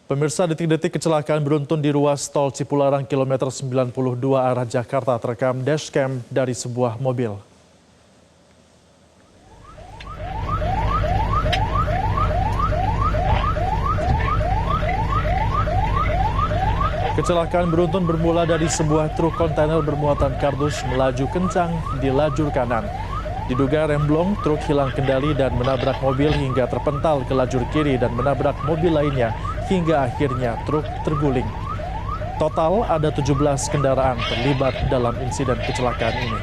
Pemirsa, detik-detik kecelakaan beruntun di ruas tol Cipularang kilometer 92 arah Jakarta terekam dashcam dari sebuah mobil. Kecelakaan beruntun bermula dari sebuah truk kontainer bermuatan kardus melaju kencang di lajur kanan. Diduga remblong, truk hilang kendali dan menabrak mobil hingga terpental ke lajur kiri dan menabrak mobil lainnya hingga akhirnya truk terguling. Total ada 17 kendaraan terlibat dalam insiden kecelakaan ini.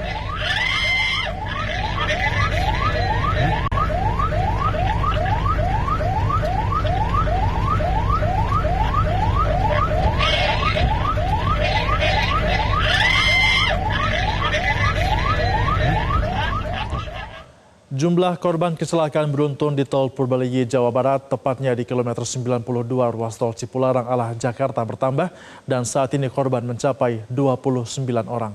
Jumlah korban kecelakaan beruntun di tol Purbalenyi, Jawa Barat, tepatnya di kilometer 92 ruas tol Cipularang arah Jakarta bertambah dan saat ini korban mencapai 29 orang.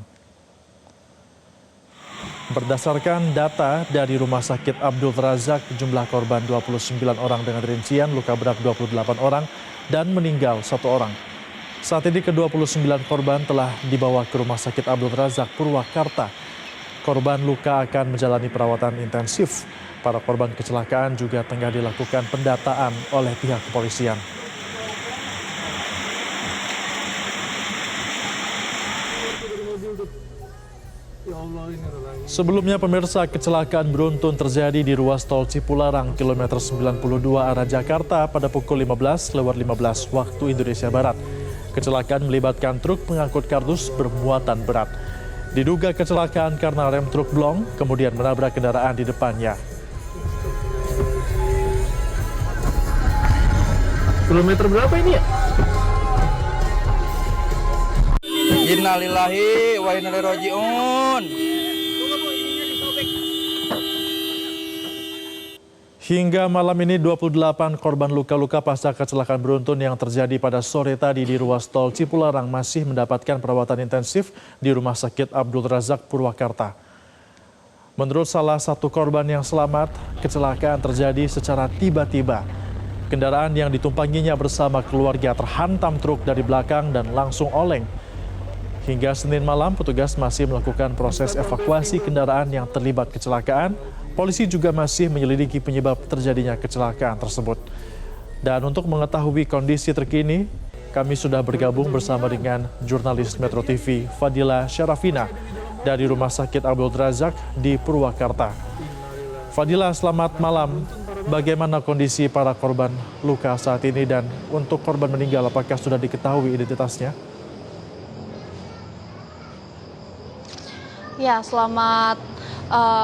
Berdasarkan data dari Rumah Sakit Abdul Razak, jumlah korban 29 orang dengan rincian luka berat 28 orang dan meninggal 1 orang. Saat ini ke-29 korban telah dibawa ke Rumah Sakit Abdul Razak Purwakarta. Korban luka akan menjalani perawatan intensif. Para korban kecelakaan juga tengah dilakukan pendataan oleh pihak kepolisian. Sebelumnya pemirsa, kecelakaan beruntun terjadi di ruas tol Cipularang kilometer 92 arah Jakarta pada pukul 15.15 waktu Indonesia Barat. Kecelakaan melibatkan truk pengangkut kardus bermuatan berat. Diduga kecelakaan karena rem truk blong, kemudian menabrak kendaraan di depannya. Kilometer berapa ini ya? Innalillahi wa inna ilaihi raji'un. Hingga malam ini 28 korban luka-luka pasca kecelakaan beruntun yang terjadi pada sore tadi di ruas tol Cipularang masih mendapatkan perawatan intensif di Rumah Sakit Abdul Razak Purwakarta. Menurut salah satu korban yang selamat, kecelakaan terjadi secara tiba-tiba. Kendaraan yang ditumpanginya bersama keluarga terhantam truk dari belakang dan langsung oleng. Hingga Senin malam, petugas masih melakukan proses evakuasi kendaraan yang terlibat kecelakaan. Polisi juga masih menyelidiki penyebab terjadinya kecelakaan tersebut. Dan untuk mengetahui kondisi terkini, kami sudah bergabung bersama dengan jurnalis Metro TV Fadila Syarafina dari Rumah Sakit Abdul Razak di Purwakarta. Fadila, selamat malam. Bagaimana kondisi para korban luka saat ini dan untuk korban meninggal, apakah sudah diketahui identitasnya? Ya, selamat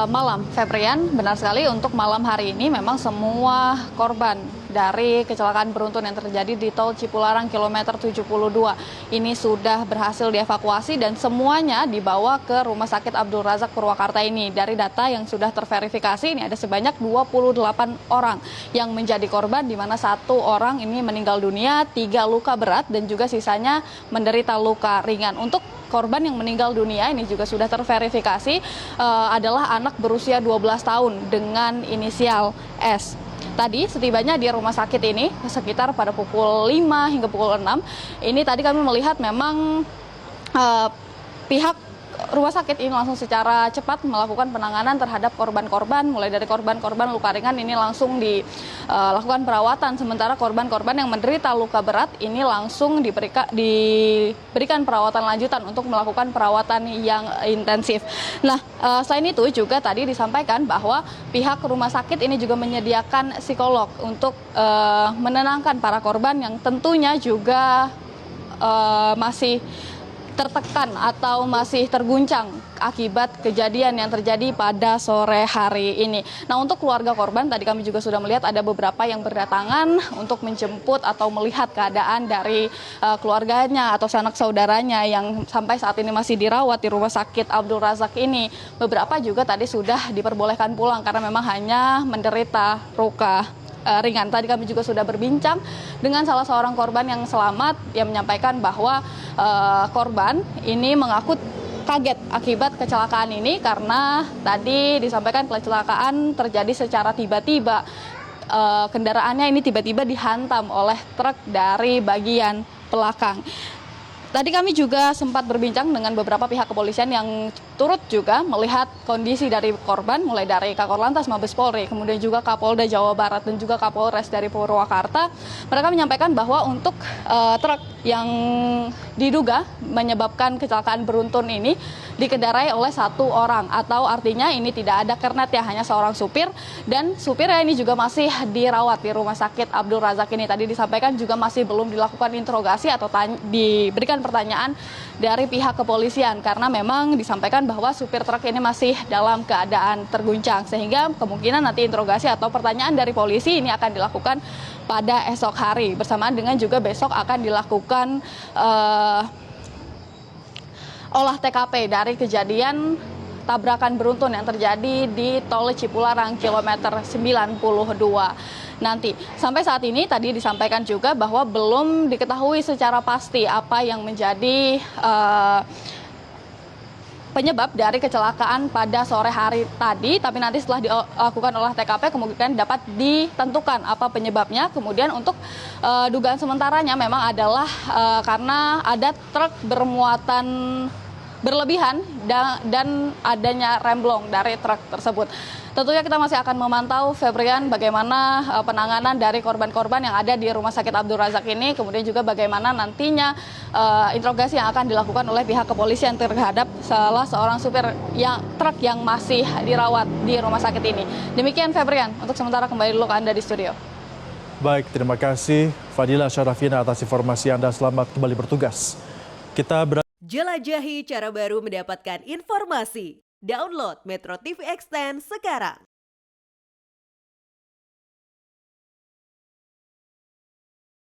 malam, Febrian. Benar sekali, untuk malam hari ini memang semua korban dari kecelakaan beruntun yang terjadi di tol Cipularang kilometer 72 ini sudah berhasil dievakuasi dan semuanya dibawa ke Rumah Sakit Abdul Razak Purwakarta ini. Dari data yang sudah terverifikasi, ini ada sebanyak 28 orang yang menjadi korban, di mana 1 orang ini meninggal dunia, 3 luka berat dan juga sisanya menderita luka ringan. Untuk korban yang meninggal dunia ini juga sudah terverifikasi adalah anak berusia 12 tahun dengan inisial S. Tadi setibanya di rumah sakit ini sekitar pada pukul 5 hingga pukul 6, ini tadi kami melihat memang pihak rumah sakit ini langsung secara cepat melakukan penanganan terhadap korban-korban, mulai dari korban-korban luka ringan ini langsung dilakukan perawatan, sementara korban-korban yang menderita luka berat ini langsung diberikan perawatan lanjutan untuk melakukan perawatan yang intensif. Nah, selain itu juga tadi disampaikan bahwa pihak rumah sakit ini juga menyediakan psikolog untuk menenangkan para korban yang tentunya juga masih tertekan atau masih terguncang akibat kejadian yang terjadi pada sore hari ini. Nah, untuk keluarga korban tadi kami juga sudah melihat ada beberapa yang berdatangan untuk menjemput atau melihat keadaan dari keluarganya atau sanak saudaranya yang sampai saat ini masih dirawat di Rumah Sakit Abdul Razak ini. Beberapa juga tadi sudah diperbolehkan pulang karena memang hanya menderita luka ringan. Tadi kami juga sudah berbincang dengan salah seorang korban yang selamat yang menyampaikan bahwa korban ini mengaku kaget akibat kecelakaan ini karena tadi disampaikan kecelakaan terjadi secara tiba-tiba. kendaraannya ini tiba-tiba dihantam oleh truk dari bagian belakang. Tadi kami juga sempat berbincang dengan beberapa pihak kepolisian yang turut juga melihat kondisi dari korban, mulai dari Kakor Lantas Mabes Polri, kemudian juga Kapolda Jawa Barat dan juga Kapolres dari Purwakarta. Mereka menyampaikan bahwa untuk truk yang diduga menyebabkan kecelakaan beruntun ini dikendarai oleh satu orang, atau artinya ini tidak ada kernet ya, hanya seorang supir, dan supirnya ini juga masih dirawat di Rumah Sakit Abdul Razak ini. Tadi disampaikan juga masih belum dilakukan interogasi atau diberikan pertanyaan dari pihak kepolisian, karena memang disampaikan bahwa supir truk ini masih dalam keadaan terguncang, sehingga kemungkinan nanti interogasi atau pertanyaan dari polisi ini akan dilakukan pada esok hari, bersamaan dengan juga besok akan dilakukan olah TKP dari kejadian tabrakan beruntun yang terjadi di Tol Cipularang kilometer 92 nanti. Sampai saat ini tadi disampaikan juga bahwa belum diketahui secara pasti apa yang menjadi penyebab dari kecelakaan pada sore hari tadi, tapi nanti setelah dilakukan olah TKP kemudian dapat ditentukan apa penyebabnya. Kemudian untuk dugaan sementaranya memang adalah karena ada truk bermuatan berlebihan dan adanya remblong dari truk tersebut. Tentunya kita masih akan memantau, Febrian, bagaimana penanganan dari korban-korban yang ada di Rumah Sakit Abdul Razak ini, kemudian juga bagaimana nantinya interogasi yang akan dilakukan oleh pihak kepolisian terhadap salah seorang supir truk yang masih dirawat di rumah sakit ini. Demikian, Febrian, untuk sementara kembali dulu ke Anda di studio. Baik, terima kasih Fadila Syarafina atas informasi Anda. Selamat kembali bertugas. Jelajahi cara baru mendapatkan informasi. Download Metro TV Extend sekarang.